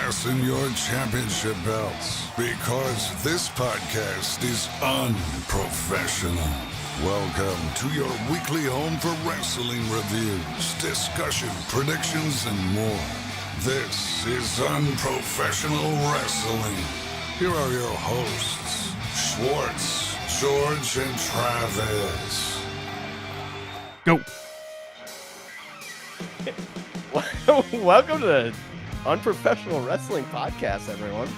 fasten your championship belts because this podcast is unprofessional. Welcome to your weekly home for wrestling reviews, discussion, predictions, and more. This is Unprofessional Wrestling. Here are your hosts, Schwartz, George, and Travis. Go. Welcome to the Unprofessional Wrestling Podcast, everyone.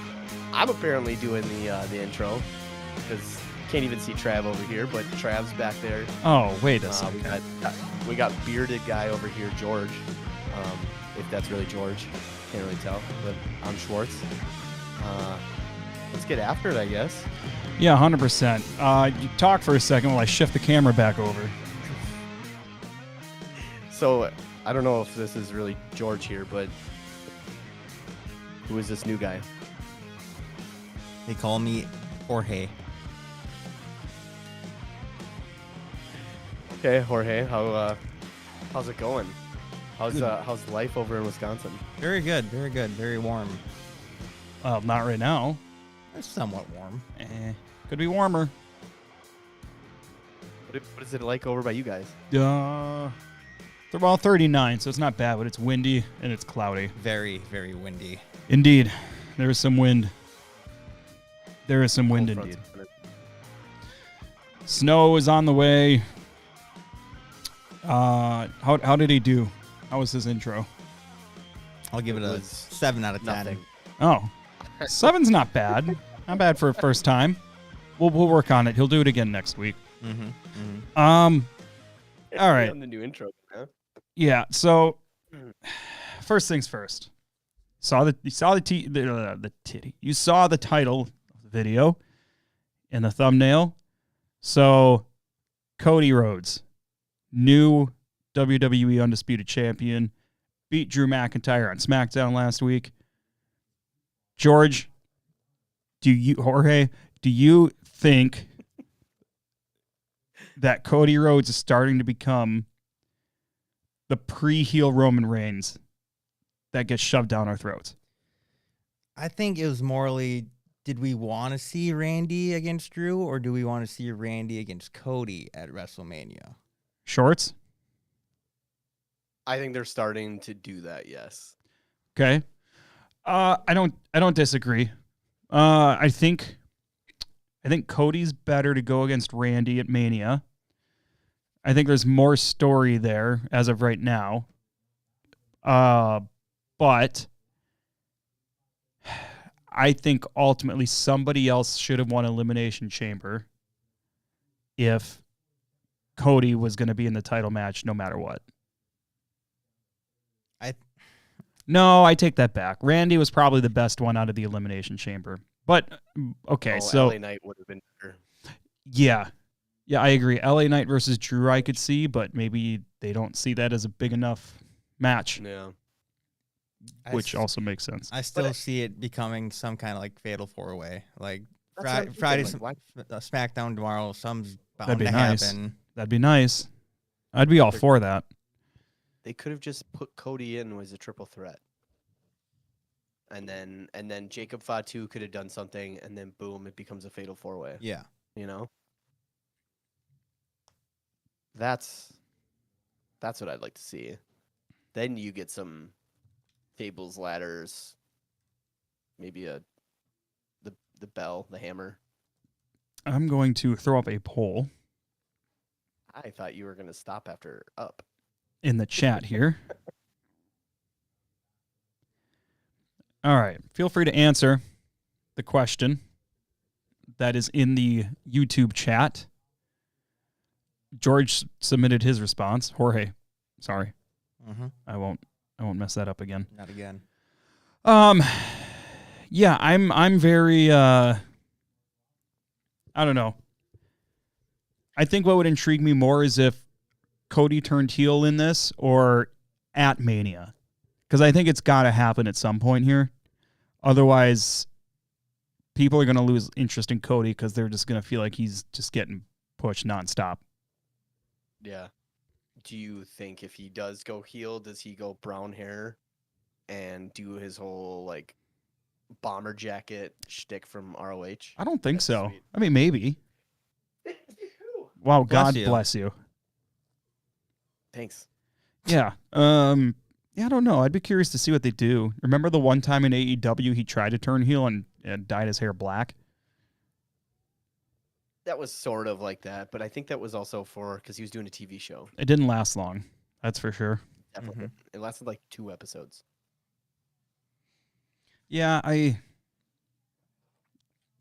I'm apparently doing the intro because can't even see Trav over here, but Trav's back there. Oh, wait a second. We got bearded guy over here, George. If that's really George, can't really tell. But I'm Schwartz. Let's get after it, I guess. Yeah, 100%. You talk for a second while I shift the camera back over. So I don't know if this is really George here, but who is this new guy? They call me Jorge. Okay, Jorge, how's it going? How's life over in Wisconsin? Very good, very warm. Well, not right now. It's somewhat warm. Could be warmer. What is it like over by you guys? They're about 39, so it's not bad, but it's windy and it's cloudy. Very, very windy. Indeed. There is some wind. There is some wind Cold indeed. fronts. Snow is on the way. How did he do? How was his intro? I'll give it a was 7 out of 10. Nothing. Oh, 7's not bad. Not bad for a first time. We'll work on it. He'll do it again next week. All right. On the new intro, huh? Yeah. So, first things first. You saw the titty. You saw the title of the video in the thumbnail. So, Cody Rhodes, new WWE Undisputed Champion, beat Drew McIntyre on SmackDown last week. George, Jorge, do you think that Cody Rhodes is starting to become the pre-heel Roman Reighns that gets shoved down our throats? I think it was morally, did we want to see Randy against Drew, or do we want to see Randy against Cody at WrestleMania? Shorts? I think they're starting to do that. Yes. Okay. I don't disagree. I think Cody's better to go against Randy at Mania. I think there's more story there as of right now. But I think ultimately somebody else should have won Elimination Chamber if Cody was going to be in the title match no matter what. No, I take that back. Randy was probably the best one out of the Elimination Chamber. But, okay, so... LA Knight would have been better. Yeah. Yeah, I agree. LA Knight versus Drew I could see, but maybe they don't see that as a big enough match, Yeah. which also makes sense. I still see it becoming some kind of like fatal four-way. Like That's what I'm thinking, Friday, like, SmackDown tomorrow, something's bound That'd be to nice. happen. That'd be nice. I'd be all for that. They could have just put Cody in as a triple threat. And then Jacob Fatu could have done something, and then boom, it becomes a fatal four-way. Yeah. You know? That's what I'd like to see. Then you get some tables, ladders, maybe the bell, the hammer. I'm going to throw up a poll I thought you were gonna stop after up. in the chat here. All right. Feel free to answer the question that is in the YouTube chat. George submitted his response. Jorge, sorry. I won't mess that up again. Not again. Yeah, I'm very I don't know. I think what would intrigue me more is if Cody turned heel in this or at Mania. Because I think it's got to happen at some point here. Otherwise, people are going to lose interest in Cody because they're just going to feel like he's just getting pushed nonstop. Yeah. Do you think if he does go heel, does he go brown hair and do his whole like bomber jacket shtick from ROH? I don't think That's so. sweet. I mean, maybe. Wow, Bless God you. bless you. Thanks. Yeah. Yeah, I don't know. I'd be curious to see what they do. Remember the one time in AEW he tried to turn heel and dyed his hair black? That was sort of like that, but I think that was also because he was doing a TV show. It didn't last long. That's for sure. Definitely. It lasted like 2 episodes. Yeah, I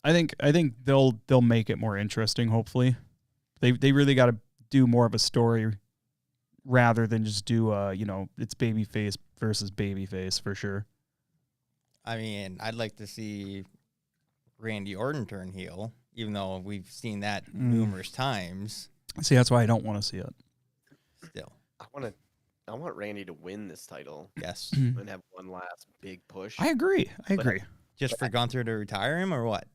think they'll make it more interesting, hopefully. They really got to do more of a story rather than just do it's babyface versus babyface for sure. I mean, I'd like to see Randy Orton turn heel, even though we've seen that numerous times. See, that's why I don't want to see it. Still, I want Randy to win this title yes. and have one last big push. I agree. Just for Gunther to retire him, or what?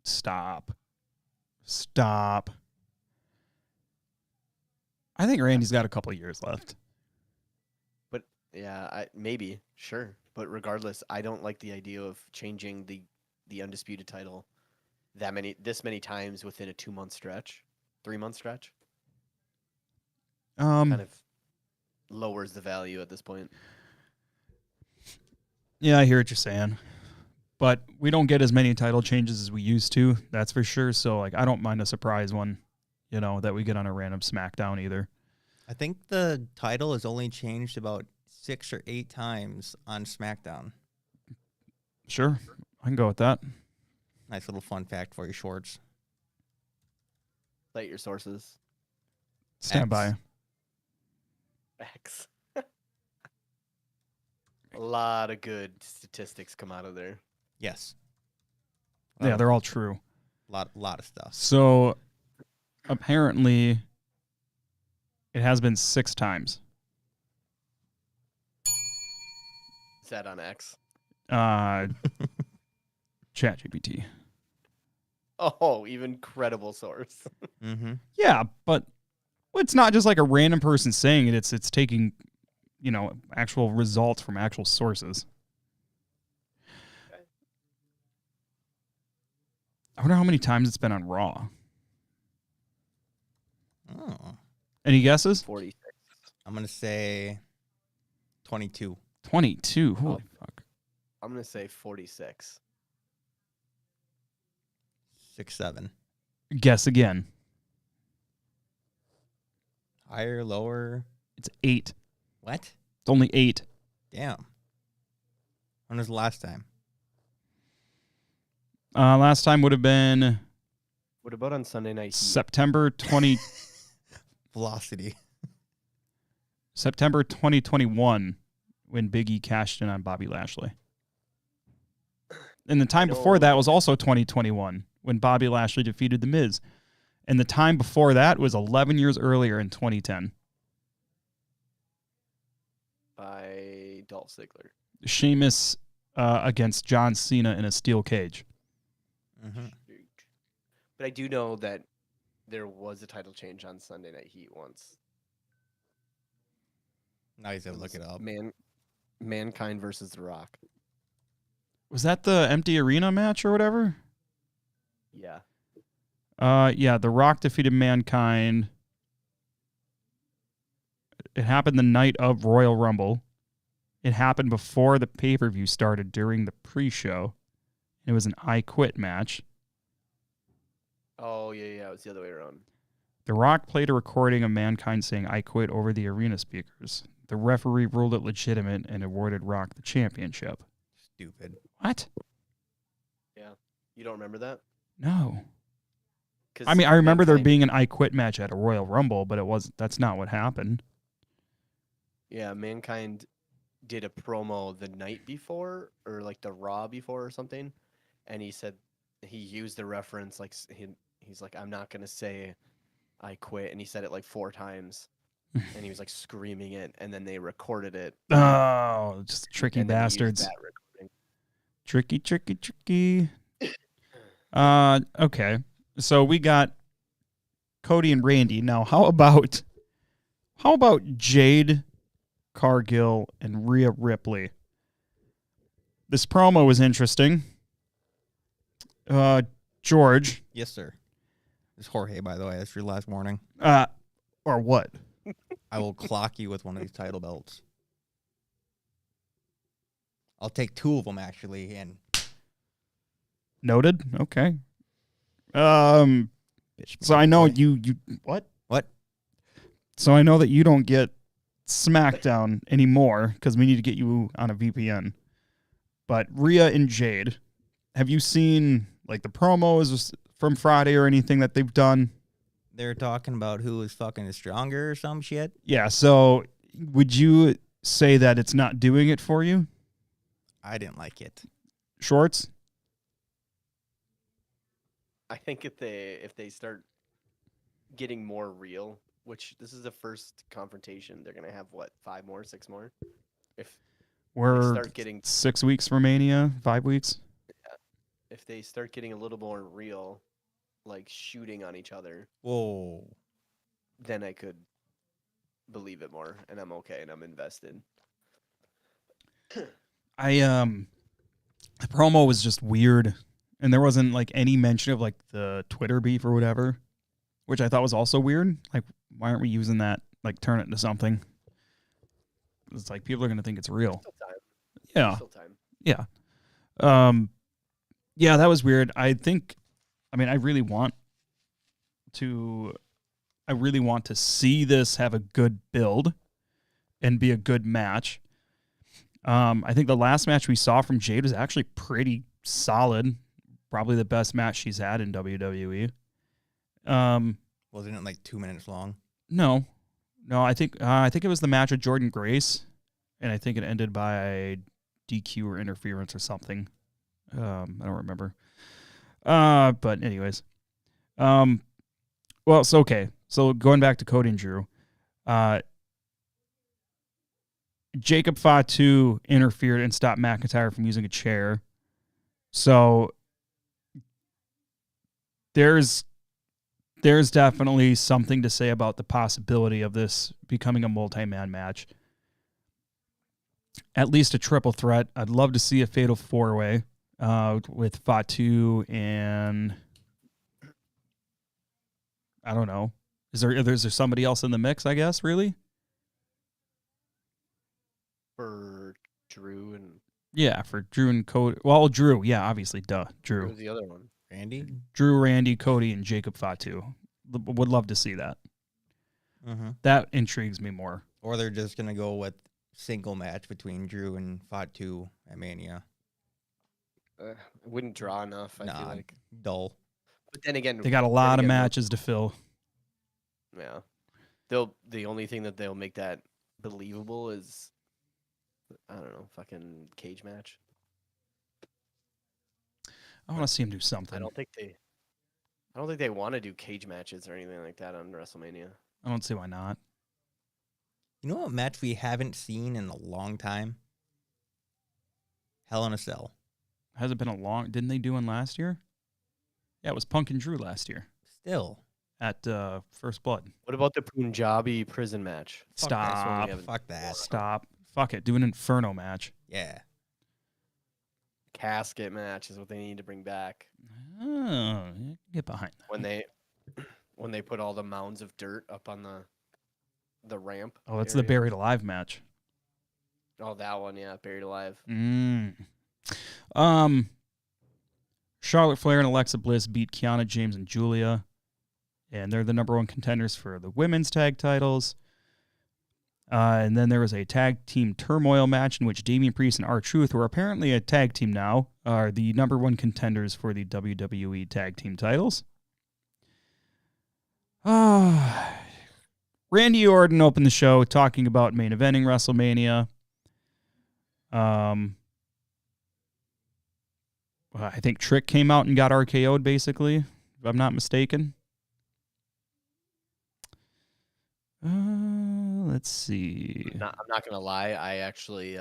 Stop. I think Randy's got a couple of years left. But yeah, maybe, sure. But regardless, I don't like the idea of changing the undisputed title this many times within a 2-month stretch, 3-month stretch. Kind of lowers the value at this point. Yeah, I hear what you're saying. But we don't get as many title changes as we used to, that's for sure. So like I don't mind a surprise one, that we get on a random SmackDown either. I think the title has only changed about 6 or 8 times on SmackDown. Sure. I can go with that. Nice little fun fact for you, Schwartz. Cite your sources. Stand by. X. A lot of good statistics come out of there. Yes. Yeah, they're all true. Lot of stuff. So apparently it has been 6 times. Is that on X? ChatGPT. Oh, even credible source. Mm-hmm. Yeah, but it's not just like a random person saying it. It's taking, actual results from actual sources. Okay. I wonder how many times it's been on Raw. Oh. Any guesses? 46. I'm going to say 22. 22. Holy fuck. I'm going to say 46. 6, 7. Guess again. Higher, lower. It's 8. What? It's only 8. Damn. When was the last time? Last time would have been What about on Sunday Night Heat? September 2021 when Big E cashed in on Bobby Lashley. And the time before that was also 2021 when Bobby Lashley defeated The Miz. And the time before that was 11 years earlier in 2010. By Dolph Ziggler. Sheamus against John Cena in a steel cage. Mm-hmm. But I do know that there was a title change on Sunday Night Heat once. Now he's going to look it up. Mankind versus The Rock. Was that the empty arena match or whatever? Yeah. Yeah, The Rock defeated Mankind. It happened the night of Royal Rumble. It happened before the pay-per-view started during the pre-show. It was an I Quit match. Oh, yeah, it was the other way around. The Rock played a recording of Mankind saying I quit over the arena speakers. The referee ruled it legitimate and awarded Rock the championship. Stupid. What? Yeah. You don't remember that? No. 'Cause I mean, I remember there Mankind- being an I Quit match at a Royal Rumble, but that's not what happened. Yeah, Mankind did a promo the night before, or like the Raw before or something, and he said he used the reference like he's like, I'm not gonna say I quit, and he said it like 4 times, and he was like screaming it, and then they recorded it. Oh, just tricky and then he used bastards. that recording. Tricky. Okay. So we got Cody and Randy. Now, how about Jade Cargill and Rhea Ripley? this promo was interesting. George, Yes, sir. It's Jorge, by the way. That's your last warning. or what? I will clock you with one of these title belts. I'll take 2 of them, actually, and Noted. Okay. So I know you what? What? So I know that you don't get SmackDown anymore because we need to get you on a VPN. But Rhea and Jade, have you seen like the promos from Friday or anything that they've done? They're talking about who is fucking stronger or some shit. Yeah. So would you say that it's not doing it for you? I didn't like it. Shorts? I think if they start getting more real, which this is the first confrontation, they're gonna have what, 5 more, 6 more? If We're start getting 6 weeks for Mania, 5 weeks. if they start getting a little more real, like shooting on each other, Whoa. then I could believe it more, and I'm okay, and I'm invested. The promo was just weird, and there wasn't like any mention of like the Twitter beef or whatever, which I thought was also weird. Like, why aren't we using that? Like, turn it into something. It's like people are gonna think it's real. Still time. Yeah, Still time. yeah, yeah. That was weird. I really want to see this have a good build and be a good match. I think the last match we saw from Jade was actually pretty solid. Probably the best match she's had in WWE. Wasn't it like 2 minutes long? No, I think it was the match with Jordan Grace, and I think it ended by DQ or interference or something. I don't remember. But anyways, well, so okay. So going back to Cody and Drew, Jacob Fatu interfered and stopped McIntyre from using a chair. So there's definitely something to say about the possibility of this becoming a multi-man match. At least a triple threat. I'd love to see a fatal 4-way with Fatu and I don't know. Is there somebody else in the mix, I guess, really? For Drew and Yeah, for Drew and Cody. Well, Drew, yeah, obviously, duh. who Drew. was the other one? Randy? Drew, Randy, Cody, and Jacob Fatu. Would love to see that. Mm-hmm. That intrigues me more. Or they're just going to go with single match between Drew and Fatu at Mania. It wouldn't draw enough, I feel like. Dull. But then again, They got a lot of matches to fill. Yeah. The only thing that they'll make that believable is, I don't know, fucking cage match. I want to see him do something. I don't think they want to do cage matches or anything like that on WrestleMania. I don't see why not. You know what match we haven't seen in a long time? Hell in a Cell. Has it been didn't they do one last year? Yeah, it was Punk and Drew last year Still. at First Blood. What about the Punjabi prison match? Stop. Fuck that. Stop. Fuck it. Do an Inferno match. Yeah. Casket match is what they need to bring back. Oh, get behind that. When they put all the mounds of dirt up on the ramp. Oh, that's the area. Buried Alive match. Oh, that one, yeah, Buried Alive. Charlotte Flair and Alexa Bliss beat Kiana James and Julia, and they're the number 1 contenders for the women's tag titles. And then there was a tag team turmoil match in which Damian Priest and R-Truth, who are apparently a tag team now, are the number 1 contenders for the WWE tag team titles. Randy Orton opened the show talking about main eventing WrestleMania. I think Trick came out and got RKO'd, basically, if I'm not mistaken. Let's see. I'm not gonna lie. I actually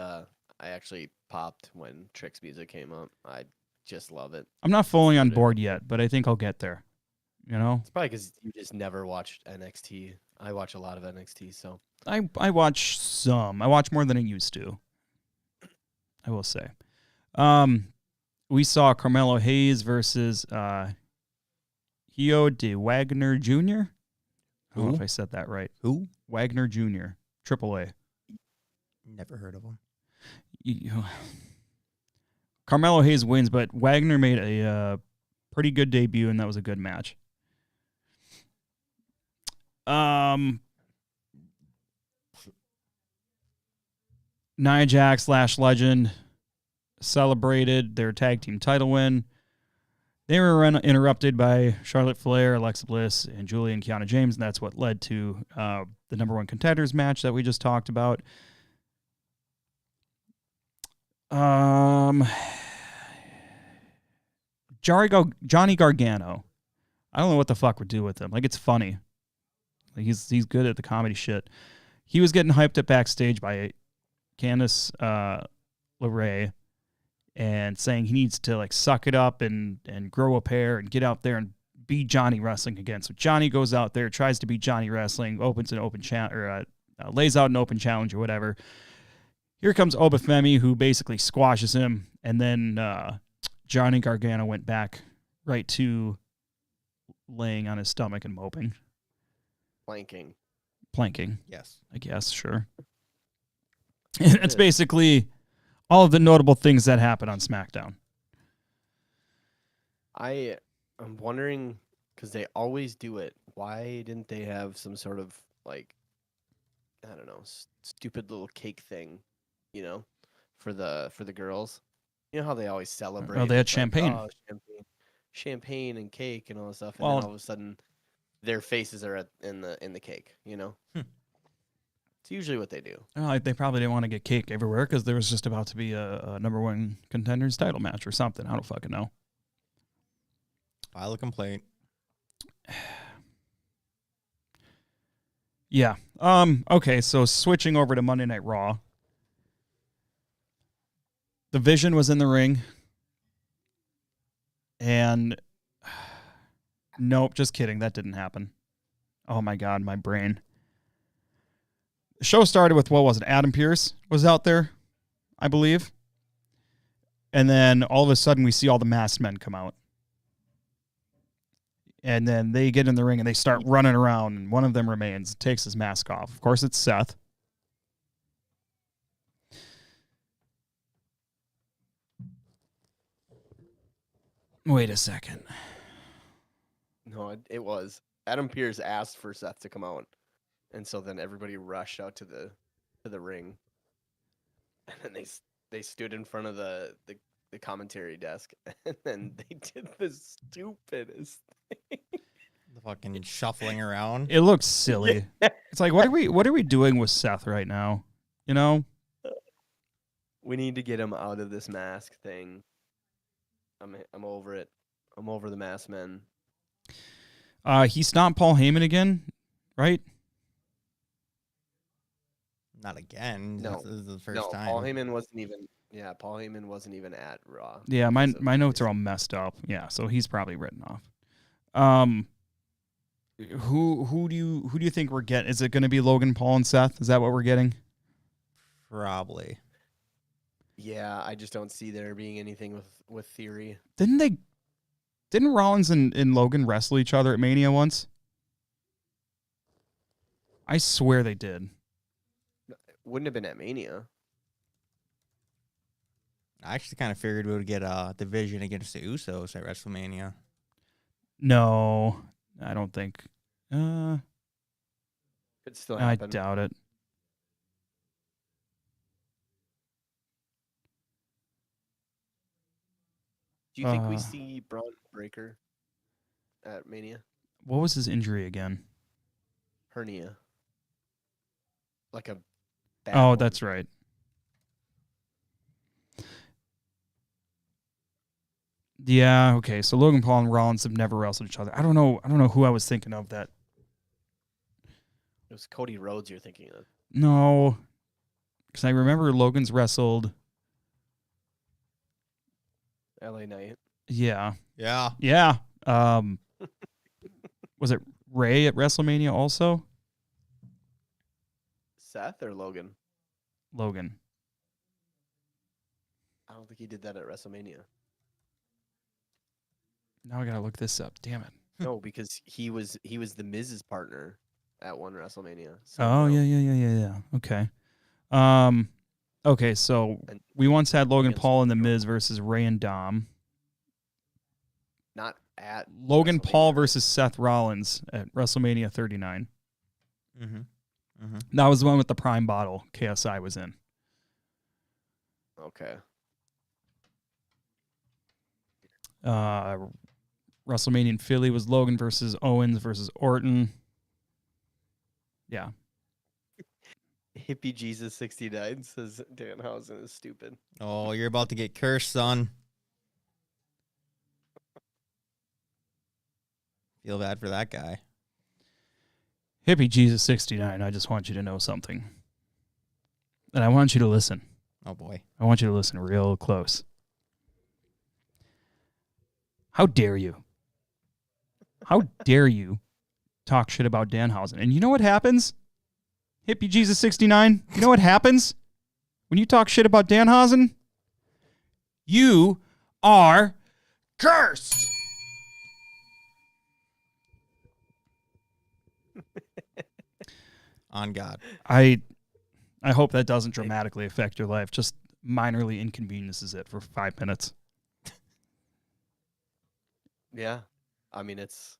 popped when Trick's music came up. I just love it. I'm not fully on board yet, but I think I'll get there. You know, It's probably because you just never watched NXT. I watch a lot of NXT, so I watch some. I watch more than I used to, I will say. We saw Carmelo Hayes versus Hio de Wagner Jr. I don't know if I said that right. Who? Wagner Jr. AAA. Never heard of him. Carmelo Hayes wins, but Wagner made a pretty good debut, and that was a good match. Nia Jax / Legend celebrated their tag team title win. They were interrupted by Charlotte Flair, Alexa Bliss, and Julia and Kiana James, and that's what led to the number one contenders match that we just talked about. Johnny Gargano. I don't know what the fuck we're doing with him. Like, it's funny. Like, he's good at the comedy shit. He was getting hyped up backstage by Candice LeRae and saying he needs to like suck it up and grow a pair and get out there and be Johnny Wrestling again. So Johnny goes out there, tries to be Johnny Wrestling, opens an open challenge or lays out an open challenge or whatever. Here comes Obafemi, who basically squashes him, and then Johnny Gargano went back right to laying on his stomach and moping. Planking. Yes. I guess, sure. It's basically all of the notable things that happened on SmackDown. I'm wondering, because they always do it, why didn't they have some sort of, like, I don't know, stupid little cake thing, for the girls? You know how they always celebrate? Oh, they had It's champagne. Like, champagne and cake and all this stuff, and Well, then all of a sudden, their faces are in the cake. It's usually what they do. They probably didn't want to get cake everywhere because there was just about to be a number one contenders title match or something. I don't fucking know. File a complaint. Yeah. Okay, so switching over to Monday Night Raw. The Vision was in the ring. And nope, just kidding. That didn't happen. Oh my God, my brain. The show started with, what was it? Adam Pearce was out there, I believe. And then all of a sudden we see all the masked men come out. And then they get in the ring and they start running around, and one of them remains, takes his mask off. Of course, it's Seth. Wait a second. No, it was. Adam Pearce asked for Seth to come out, and so then everybody rushed out to the ring, and then they stood in front of the commentary desk, and then they did the stupidest thing. The fucking shuffling around. It looks silly. It's like, what are we doing with Seth right now? We need to get him out of this mask thing. I'm over it. I'm over the masked men. He stomped Paul Heyman again, right? Not again. No. This is the first time. Paul Heyman wasn't even. Yeah, Paul Heyman wasn't even at Raw. Yeah, my notes are all messed up. Yeah, so he's probably written off. Who do you think we're getting? Is it going to be Logan Paul and Seth? Is that what we're getting? Probably. Yeah, I just don't see there being anything with Theory. Didn't Rollins and Logan wrestle each other at Mania once? I swear they did. Wouldn't have been at Mania. I actually kind of figured we would get the Vision against the Usos at WrestleMania. No, I don't think. Could still I happen. doubt it. Do you think we see Braun Breaker at Mania? What was his injury again? Hernia. Like a bad Oh, one. that's right. Yeah, okay. So Logan Paul and Rollins have never wrestled each other. I don't know who I was thinking of that. It was Cody Rhodes you're thinking of. No. Because I remember Logan's wrestled. LA Knight. Yeah. Yeah. Yeah. Was it Ray at WrestleMania also? Seth or Logan? Logan. I don't think he did that at WrestleMania. Now I gotta look this up. Damn it. No, because he was the Miz's partner at one WrestleMania. So Oh no. yeah. Okay. Okay, so And we once had Logan against Paul and The Joe. Miz versus Ray and Dom. Not at Logan WrestleMania, Paul right? versus Seth Rollins at WrestleMania 39. Mm-hmm. Mm-hmm. That was the one with the Prime bottle KSI was in. Okay. WrestleMania in Philly was Logan versus Owens versus Orton. Yeah. Hippie Jesus 69 says Danhausen is stupid. Oh, you're about to get cursed, son. Feel bad for that guy. Hippie Jesus 69, I just want you to know something. And I want you to listen. Oh boy. I want you to listen real close. How dare you? How dare you talk shit about Danhausen? And you know what happens? Hippie Jesus 69, you know what happens when you talk shit about Danhausen? You are cursed. On God. I hope that doesn't dramatically affect your life. Just minorly inconveniences it for 5 minutes. Yeah. I mean, it's...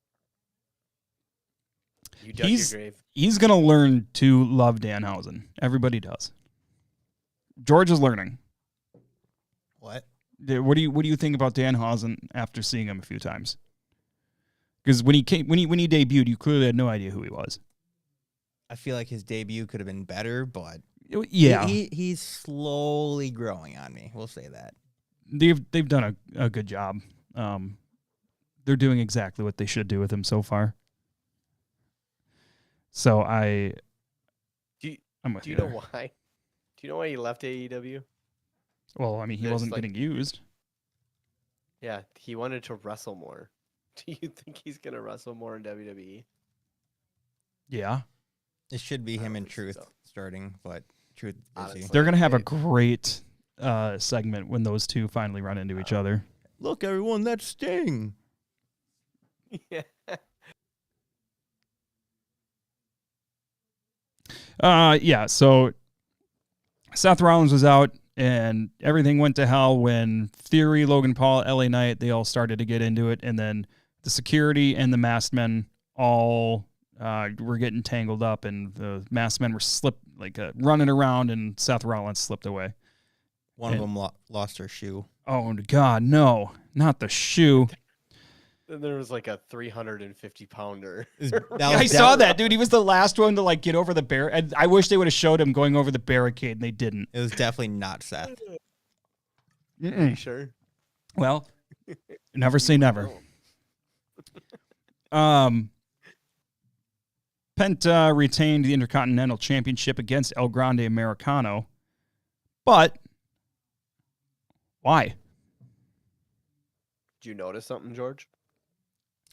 You dug He's your grave. he's gonna learn to love Danhausen. Everybody does. George is learning. What? What do you think about Danhausen after seeing him a few times? Because when he debuted, you clearly had no idea who he was. I feel like his debut could have been better, but Yeah, he's slowly growing on me. We'll say that. they've done a good job. They're doing exactly what they should do with him so far. So I'm with Do you you know there. why? Do you know why he left AEW? Well, I mean, he There's, wasn't like- getting used. Yeah, he wanted to wrestle more. Do you think he's gonna wrestle more in WWE? Yeah, It should be I him don't and think Truth so. starting, but Truth is busy. Honestly. they're gonna have a They- great segment when those two finally run into each other. Look, everyone, that's Sting. Yeah. Yeah. So Seth Rollins was out, and everything went to hell when Theory, Logan Paul, LA Knight, they all started to get into it, and then the security and the masked men all were getting tangled up, and the masked men were running around, and Seth Rollins slipped away. One of them lost her shoe. Oh God, no, not the shoe. Then there was like a 350-pounder. I saw that, dude. He was the last one to get over the barricade. I wish they would have showed him going over the barricade, and they didn't. It was definitely not Seth. Are you sure? Well, never say never. No. Penta retained the Intercontinental Championship against El Grande Americano, but why? Did you notice something, George?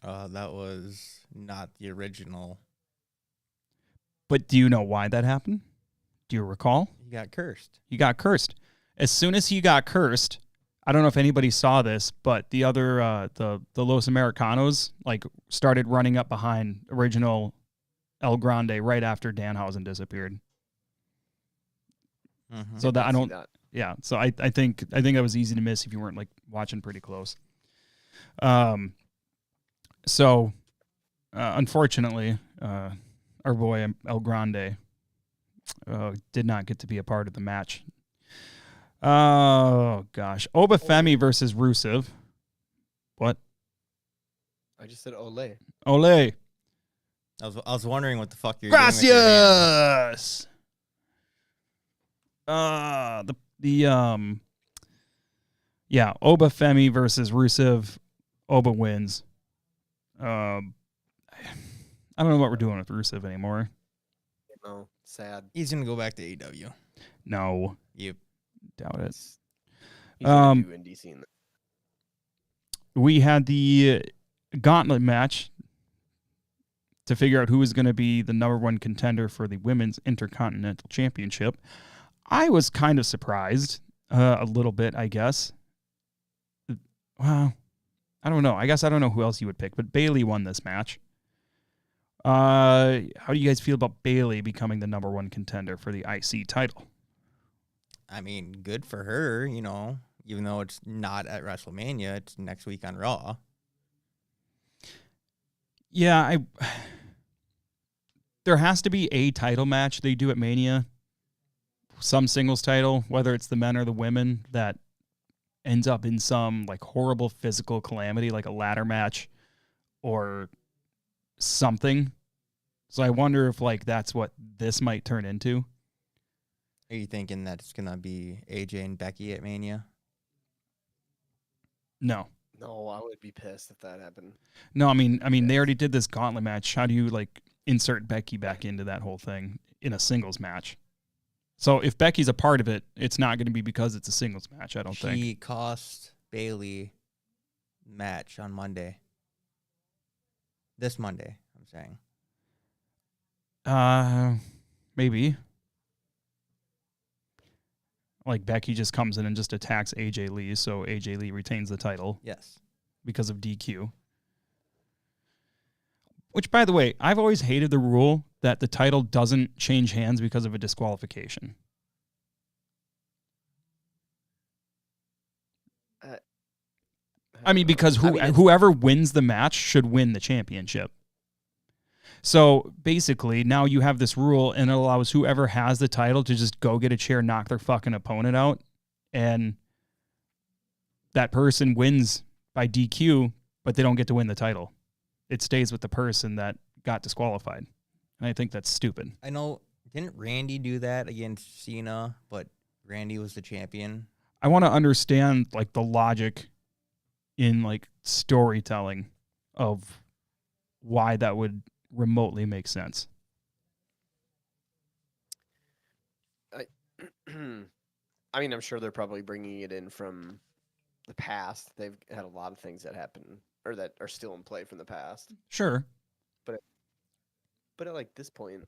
That was not the original. But do you know why that happened? Do you recall? He got cursed. He got cursed. As soon as he got cursed, I don't know if anybody saw this, but the other the Los Americanos started running up behind original El Grande right after Danhausen disappeared. Mm-hmm. So that I See don't. that. Yeah. So I think that was easy to miss if you weren't watching pretty close. So unfortunately, our boy El Grande did not get to be a part of the match. Oh gosh, Obafemi versus Rusev. What? I just said Ole. Ole. I was wondering what the fuck you're doing with your hand. Gracias. Obafemi versus Rusev. Oba wins. I don't know what we're doing with Rusev anymore. No, sad. He's gonna go back to AEW. No, Yep. doubt it. He's gonna do indie scene. We had the gauntlet match to figure out who was going to be the number one contender for the Women's Intercontinental Championship. I was kind of surprised. a little bit, I guess. Well, I don't know. I guess I don't know who else you would pick, but Bayley won this match. How do you guys feel about Bayley becoming the number one contender for the IC title? I mean, good for her, even though it's not at WrestleMania, it's next week on Raw. Yeah, there has to be a title match they do at Mania, some singles title, whether it's the men or the women, that ends up in some like horrible physical calamity, like a ladder match or something. So I wonder if like that's what this might turn into. Are you thinking that it's gonna be AJ and Becky at Mania? No. No, I would be pissed if that happened. No, I mean they already did this gauntlet match. How do you like insert Becky back into that whole thing in a singles match? So if Becky's a part of it, it's not going to be because it's a singles match, I don't think. She cost Bayley match on Monday. This Monday, I'm saying. Maybe. Like Becky just comes in and just attacks AJ Lee, so AJ Lee retains the title. Yes. Because of DQ. Which, by the way, I've always hated the rule that the title doesn't change hands because of a disqualification. I mean, because whoever wins the match should win the championship. So basically, now you have this rule, and it allows whoever has the title to just go get a chair, knock their fucking opponent out, and that person wins by DQ, but they don't get to win the title. It stays with the person that got disqualified. And I think that's stupid. I know, didn't Randy do that against Cena, but Randy was the champion? I want to understand like the logic in like storytelling of why that would remotely make sense. I mean, I'm sure they're probably bringing it in from the past. They've had a lot of things that happen or that are still in play from the past. Sure. But at like this point,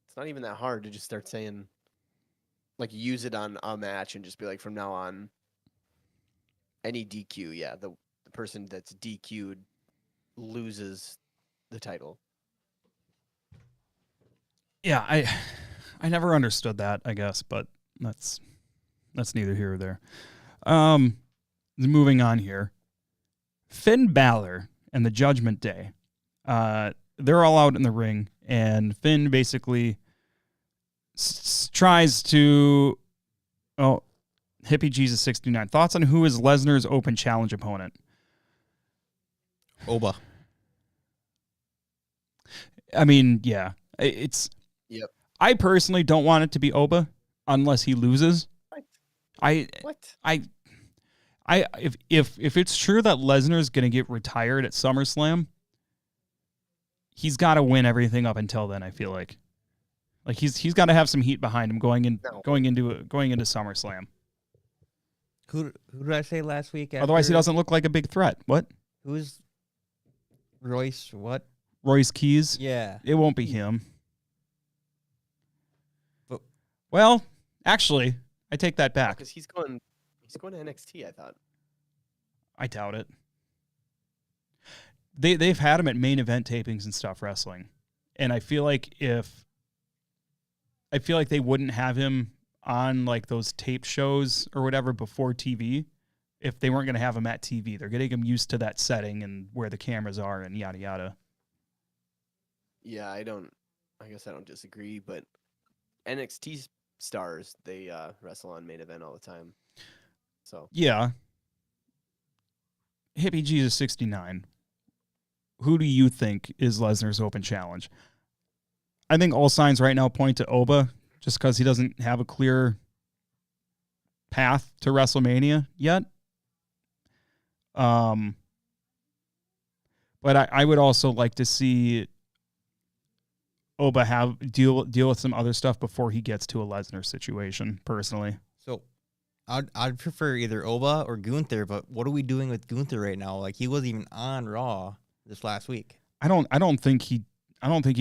it's not even that hard to just start saying, like, use it on a match and just be like, from now on, any DQ, yeah, the person that's DQ'd loses the title. Yeah, I never understood that, I guess, but that's neither here or there. Moving on here. Finn Balor and the Judgment Day. They're all out in the ring, and Finn basically tries to... Oh, Hippie Jesus 69. Thoughts on who is Lesnar's open challenge opponent? Oba. I mean, yeah. It's... Yep. I personally don't want it to be Oba unless he loses. What? If it's true that Lesnar's going to get retired at SummerSlam, he's got to win everything up until then, I feel like he's got to have some heat behind him going into SummerSlam. Who did I say last week? Otherwise, he doesn't look like a big threat. What? Who's Royce? What? Royce Keys? Yeah. It won't be him. But, well, actually, I take that back. Because he's going to NXT, I thought. I doubt it. They've had him at main event tapings and stuff wrestling. And I feel like they wouldn't have him on like those tape shows or whatever before TV if they weren't going to have him at TV. They're getting him used to that setting and where the cameras are and yada yada. Yeah, I guess I don't disagree, but NXT stars, they wrestle on main event all the time. So yeah. Hippie Jesus 69. Who do you think is Lesnar's open challenge? I think all signs right now point to Oba, just because he doesn't have a clear path to WrestleMania yet. But I would also like to see Oba deal with some other stuff before he gets to a Lesnar situation, personally. So I'd prefer either Oba or Gunther, but what are we doing with Gunther right now? Like, he wasn't even on Raw this last week. I don't think he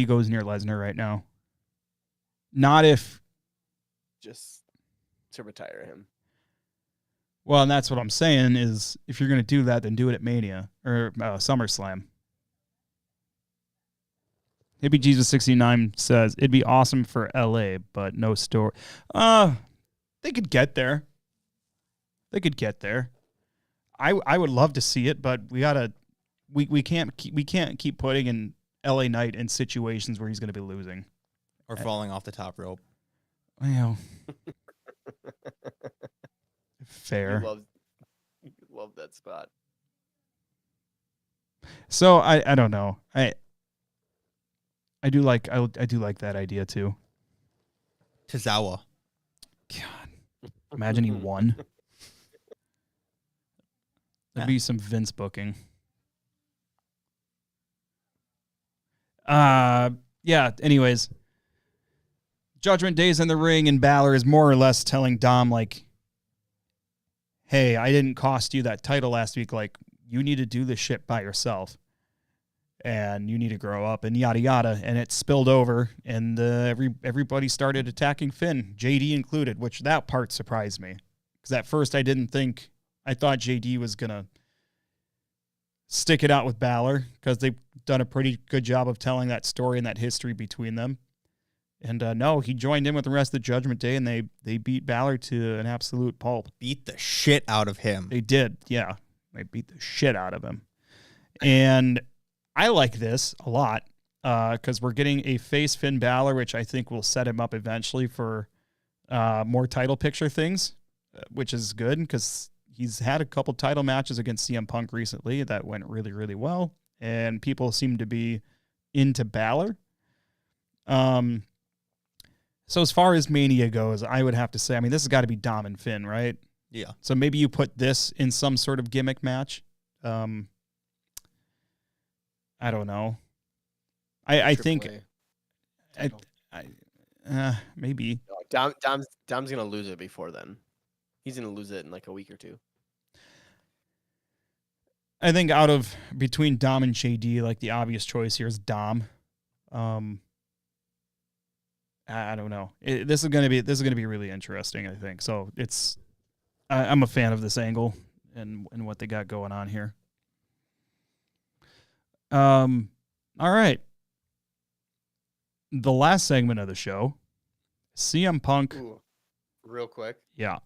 goes near Lesnar right now. Not if just to retire him. Well, and that's what I'm saying is if you're going to do that, then do it at Mania or SummerSlam. Maybe Jesus69 says it'd be awesome for LA, but no story. They could get there. They could get there. I would love to see it, but we can't keep putting in LA Knight in situations where he's going to be losing Or falling off the top rope. Well, fair. You love that spot. So I don't know. I do like that idea too. Tozawa. God, imagine he won. There'd be some Vince booking. Yeah. Anyways, Judgment Day's in the ring, and Balor is more or less telling Dom like, "Hey, I didn't cost you that title last week. Like, you need to do this shit by yourself." And you need to grow up and yada yada, and it spilled over, and everybody started attacking Finn, JD included, which that part surprised me because at first I thought JD was gonna stick it out with Balor because they've done a pretty good job of telling that story and that history between them, and no, he joined in with the rest of the Judgment Day, and they beat Balor to an absolute pulp. Beat the shit out of him. They did, yeah, they beat the shit out of him, and I like this a lot because we're getting a face Finn Balor, which I think will set him up eventually for more title picture things, which is good because he's had a couple title matches against CM Punk recently that went really, really well, and people seem to be into Balor. So as far as Mania goes, I would have to say, I mean, this has got to be Dom and Finn, right? Yeah. So maybe you put this in some sort of gimmick match. I don't know. I think maybe No, Dom's gonna lose it before then. He's gonna lose it in like a week or two. I think between Dom and JD, like the obvious choice here is Dom. I don't know. This is gonna be really interesting. I think so. I'm a fan of this angle and what they got going on here. All right. The last segment of the show, CM Punk. Ooh, real quick. Yeah.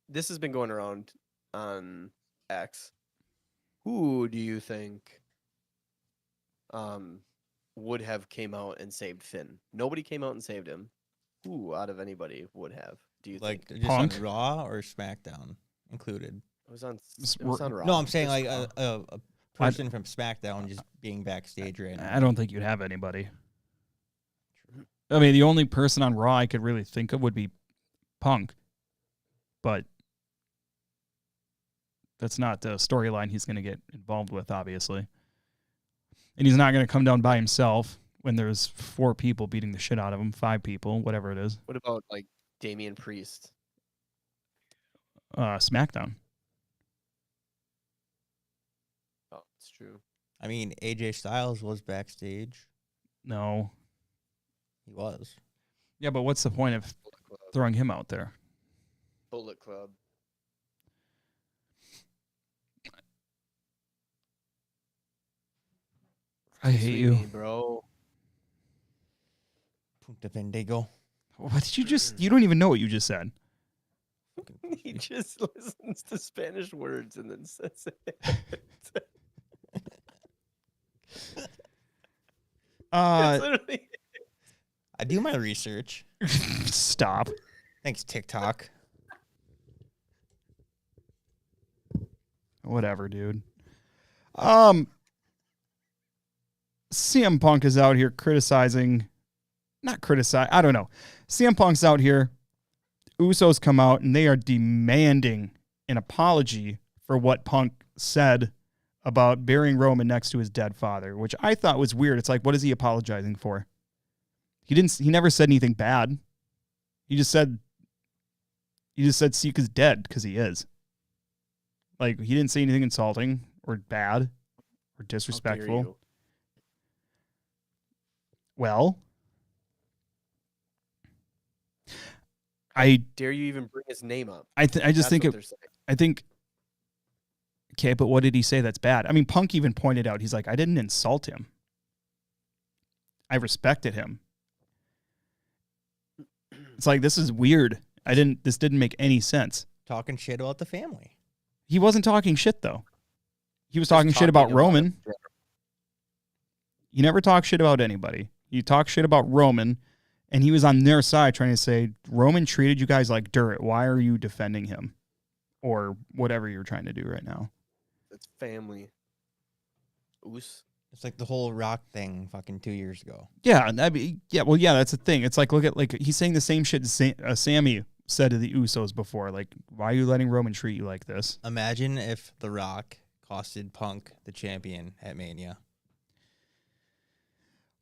This has been going around on X. Who do you think would have came out and saved Finn? Nobody came out and saved him. Who out of anybody would have? Do you Like think? just Punk? on Raw or SmackDown included? It was on Raw. No, I'm saying It like was a person from SmackDown just being backstage right now. I don't think you'd have anybody. I mean, the only person on Raw I could really think of would be Punk. But that's not the storyline he's going to get involved with, obviously. And he's not going to come down by himself when there's 4 people beating the shit out of him, 5 people, whatever it is. What about like Damian Priest? SmackDown. Oh, it's true. I mean, AJ Styles was backstage. No. He was. Yeah, but what's the point of Bullet Club. throwing him out there? Bullet Club. I hate you. Me, bro. Punta Vendigo. What did you just... You don't even know what you just said. He just listens to Spanish words and then says it. It's literally... I do my research. Stop. Thanks, TikTok. Whatever, dude. CM Punk is out here criticizing. Not criticize. I don't know. CM Punk's out here. Usos come out and they are demanding an apology for what Punk said about burying Roman next to his dead father, which I thought was weird. It's like, what is he apologizing for? He never said anything bad. He just said Sika's dead because he is. Like, he didn't say anything insulting or bad or disrespectful. Well, I Dare you even bring his name up? I just That's think what it. they're saying. I think. Okay, but what did he say that's bad? I mean, Punk even pointed out, he's like, I didn't insult him. I respected him. It's like, this is weird. This didn't make any sense. Talking shit about the family. He wasn't talking shit, though. He was talking shit about Roman. He never talked shit about anybody. He talked shit about Roman, and he was on their side trying to say, Roman treated you guys like dirt. Why are you defending him? Or whatever you're trying to do right now. It's family. Oos. It's like the whole Rock thing fucking 2 years ago. Yeah, that's the thing. It's like, look at, like, he's saying the same shit Sammy said to the Usos before. Like, why are you letting Roman treat you like this? Imagine if The Rock costed Punk the champion at Mania.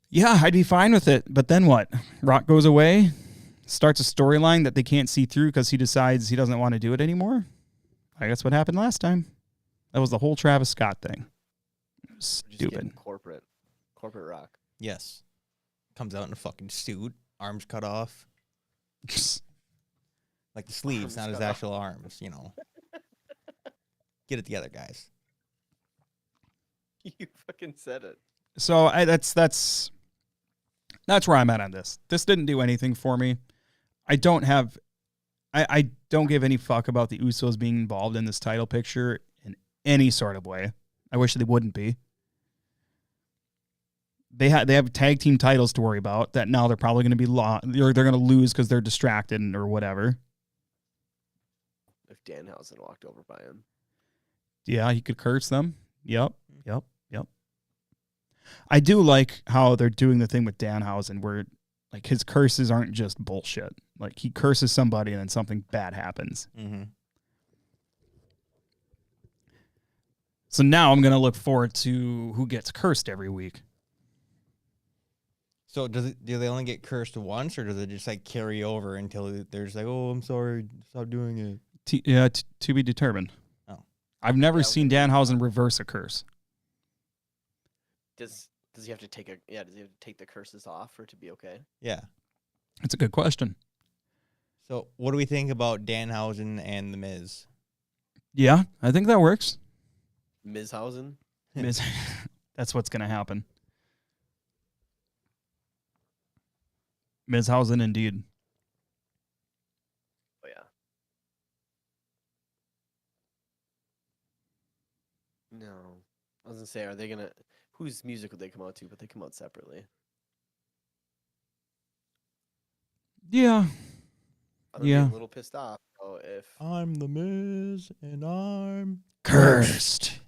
Yeah, I'd be fine with it. But then what? Rock goes away, starts a storyline that they can't see through because he decides he doesn't want to do it anymore. I guess what happened last time. That was the whole Travis Scott thing. Stupid. Corporate Rock. Yes. Comes out in a fucking suit, arms cut off. Like the sleeves, not his actual arms, you know. Get it together, guys. You fucking said it. So that's where I'm at on this. This didn't do anything for me. I don't give any fuck about the Usos being involved in this title picture in any sort of way. I wish they wouldn't be. They have tag team titles to worry about that now they're probably going to be they're going to lose because they're distracted or whatever. If Danhausen walked over by him. Yeah, he could curse them. Yep. I do like how they're doing the thing with Danhausen where like his curses aren't just bullshit. Like he curses somebody and then something bad happens. Mm-hmm. So now I'm going to look forward to who gets cursed every week. So do they only get cursed once, or does it just like carry over until they're just like, oh, I'm sorry, stop doing it? To be determined. Oh, I've never seen Danhausen reverse a curse. Does he have to take the curses off for it to be okay? yeah. That's a good question. So what do we think about Danhausen and The Miz? Yeah, I think that works. Mizhausen? That's what's going to happen. Mizhausen, indeed. Oh, yeah. No. I was going to say, are they going to... Whose music would they come out to? But they come out separately. Yeah. I'm a little pissed off. So if... I'm The Miz, and I'm... Cursed.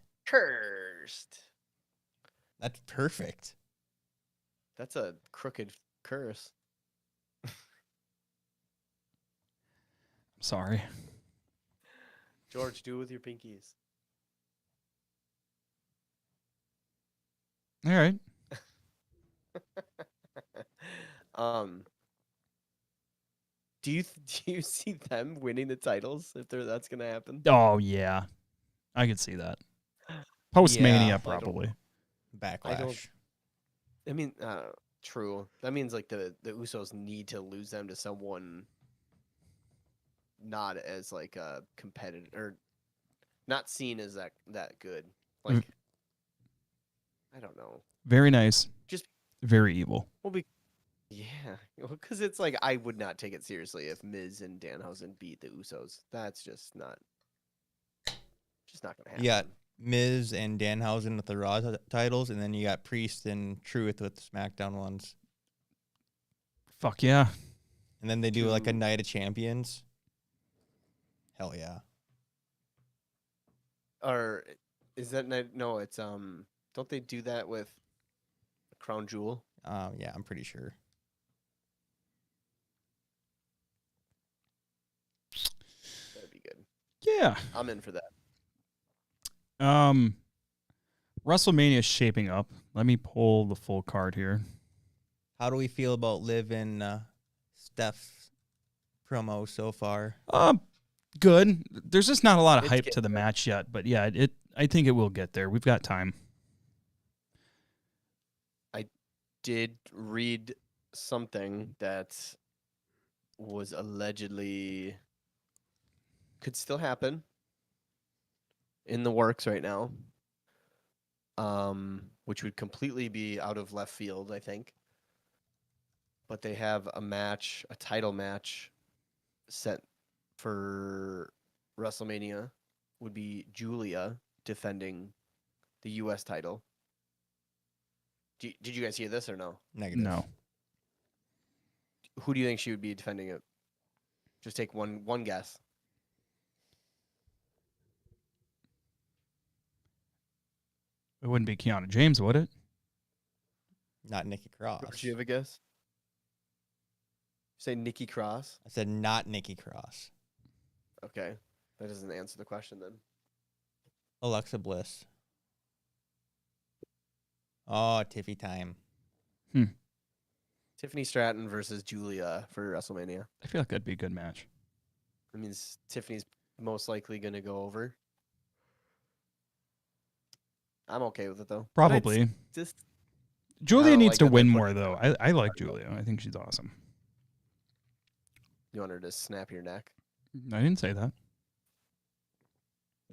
That's perfect. That's a crooked curse. Sorry. George, do it with your pinkies. All right. Do you see them winning the titles if that's gonna happen? Oh, yeah. I could see that. Post-Mania, Yeah, probably. Backlash. I mean, true. That means like the Usos need to lose them to someone not as like a competitor or not seen as that good. Like I don't know. Very nice. Just very evil. Yeah, because it's like I would not take it seriously if Miz and Danhausen beat the Usos. That's just not gonna happen. Yeah. Miz and Danhausen with the Raw titles, and then you got Priest and Truth with the SmackDown ones. Fuck yeah. And then they do like a Night of Champions. Hell yeah. Or is that night? No, it's don't they do that with Crown Jewel? Yeah, I'm pretty sure. That'd be good. Yeah. I'm in for that. WrestleMania is shaping up. Let me pull the full card here. How do we feel about Liv and Steph's promo so far? Good. There's just not a lot of It's hype to getting the there. match yet, but yeah, I think it will get there. We've got time. Did read something that was allegedly could still happen in the works right now. Which would completely be out of left field, I think. But they have a title match set for WrestleMania. Would be Julia defending the U.S. title. Did you guys hear this or no? Negative. No. Who do you think she would be defending it? Just take one guess. It wouldn't be Kiana James, would it? Not Nikki Cross. George, do you have a guess? Say Nikki Cross. I said not Nikki Cross. Okay, that doesn't answer the question then. Alexa Bliss. Oh, Tiffy time. Tiffany Stratton versus Julia for WrestleMania. I feel like that'd be a good match. That means Tiffany's most likely going to go over. I'm okay with it though. But it's Probably. just Julia don't needs like to that they win put more, it though. I like Julia. I think she's awesome. you want her to snap your neck. I didn't say that.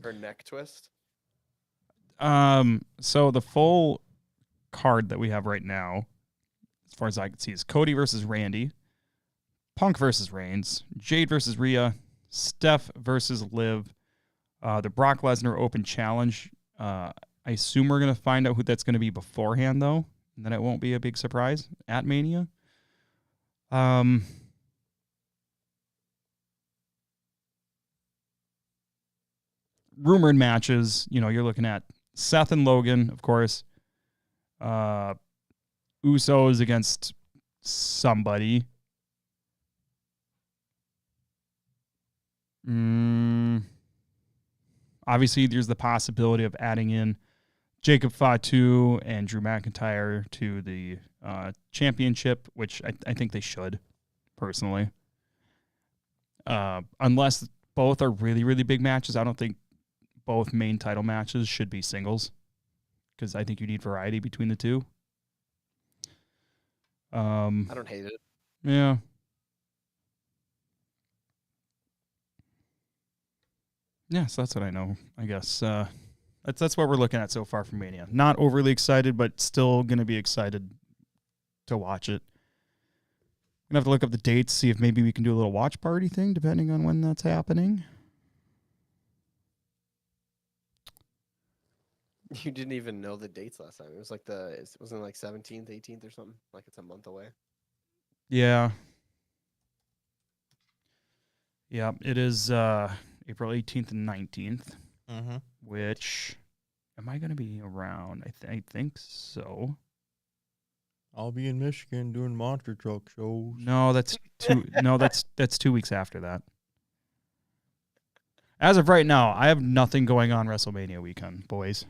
Her neck twist. So the full card that we have right now, as far as I can see, is Cody versus Randy, Punk versus Reigns, Jade versus Rhea, Steph versus Liv, the Brock Lesnar Open Challenge. I assume we're going to find out who that's going to be beforehand, though, and then it won't be a big surprise at Mania. Rumored matches, you're looking at Seth and Logan, of course. Usos against somebody. Obviously, there's the possibility of adding in Jacob Fatu and Drew McIntyre to the championship, which I think they should, personally. Unless both are really, really big matches, I don't think both main title matches should be singles, because I think you need variety between the two. I don't hate it. Yeah. Yeah, so that's what I know, I guess. That's what we're looking at so far from Mania. Not overly excited, but still going to be excited to watch it. Going to have to look up the dates, see if maybe we can do a little watch party thing, depending on when that's happening. You didn't even know the dates last time. It was like wasn't it like 17th, 18th or something? Like it's a month away. Yeah. Yeah, it is April 18th and 19th, which, am I going to be around? I think so. I'll be in Michigan doing monster truck shows. No, that's 2 weeks after that. As of right now, I have nothing going on WrestleMania weekend, boys.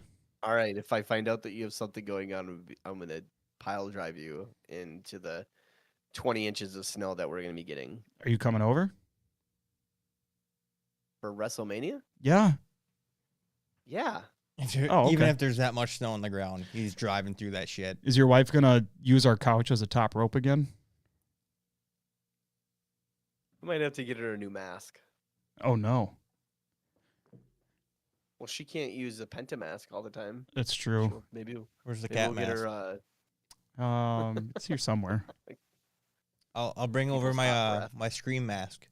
All right. If I find out that you have something going on, I'm going to pile drive you into the 20 inches of snow that we're going to be getting. Are you coming over? For WrestleMania? Yeah. Yeah. Even if there's that much snow on the ground, he's driving through that shit. Is your wife going to use our couch as a top rope again? I might have to get her a new mask. Oh, no. Well, she can't use a Penta mask all the time. That's true. So maybe Where's the maybe cat we'll get mask? her. It's here somewhere. I'll bring over People's hot my breath. my Scream mask.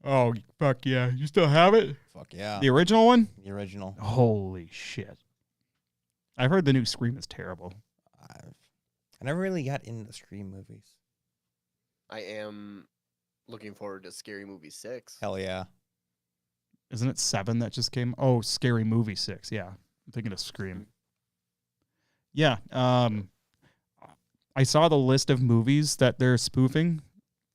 Oh, fuck yeah. You still have it? Fuck yeah. The original one? The original. Holy shit. I've heard the new Scream is terrible. I never really got into the Scream movies. I am looking forward to Scary Movie 6. Hell yeah. Isn't it 7 that just came? Oh, Scary Movie 6. Yeah. I'm thinking of Scream. Yeah. I saw the list of movies that they're spoofing.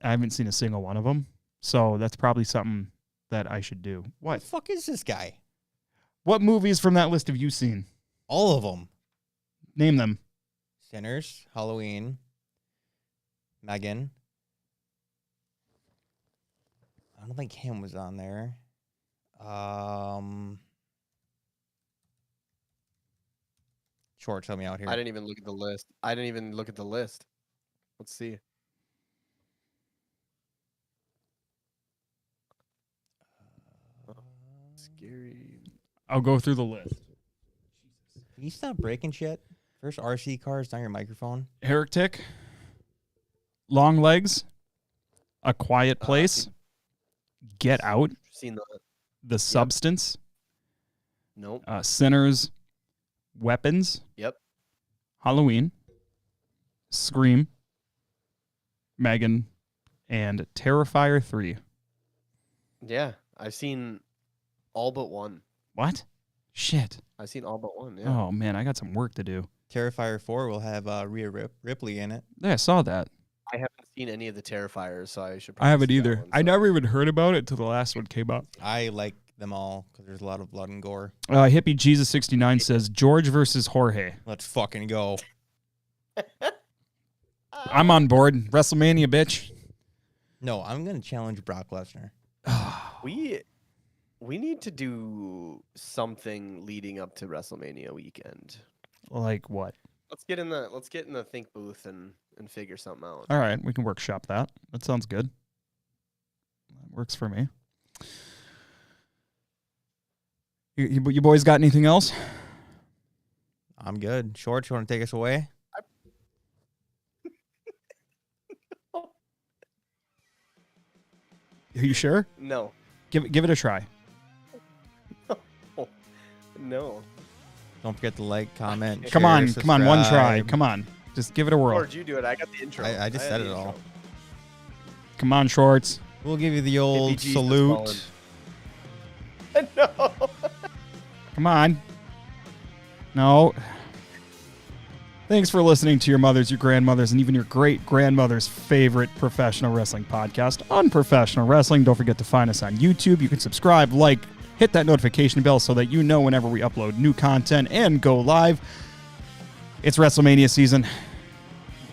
I haven't seen a single one of them. So that's probably something that I should do. What What? the fuck is this guy? What movies from that list have you seen? All of them. Name them. Sinners, Halloween, Megan. I don't think him was on there. Short, help me out here. I didn't even look at the list. Let's see. Scary. I'll go through the list. Can you stop breaking shit? First RC car is on your microphone. Heretic, Long Legs, A Quiet Place, Get Out, Seen The Substance, Nope. Sinners, Weapons, Yep. Halloween, Scream, Megan, and Terrifier 3. Yeah, I've seen all but one. What? Shit. I've seen all but one. Yeah. Oh, man, I got some work to do. Terrifier 4 will have Rhea Ripley in it. Yeah, I saw that. I haven't seen any of the Terrifiers, so I should. I haven't see that either. one, I so- never even heard about it until the last one came up. I like them all because there's a lot of blood and gore. Hippie Jesus 69 says George versus Jorge. Let's fucking go. I'm on board. WrestleMania, bitch. No, I'm going to challenge Brock Lesnar. We need to do something leading up to WrestleMania weekend. Like what? Let's get in the think booth and figure something out. All right, we can workshop that. That sounds good. That works for me. You boys got anything else? I'm good. Shorts, you want to take us away? Are you sure? No. Give it a try. No. Don't forget to like, comment, Come share, on, one try. subscribe. Come on. Just give it a whirl. Or you do it. I got the intro. I just had said the it all. intro. Come on, Shorts. We'll give you the old Jesus salute. fallen. No. Come on. No. Thanks for listening to your mother's, your grandmother's, and even your great-grandmother's favorite professional wrestling podcast, Unprofessional Wrestling. Don't forget to find us on YouTube. You can subscribe, like, hit that notification bell so that you know whenever we upload new content and go live. It's WrestleMania season.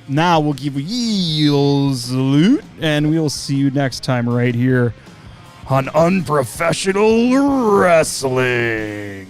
Now we'll give you a salute, and we'll see you next time right here on Unprofessional Wrestling.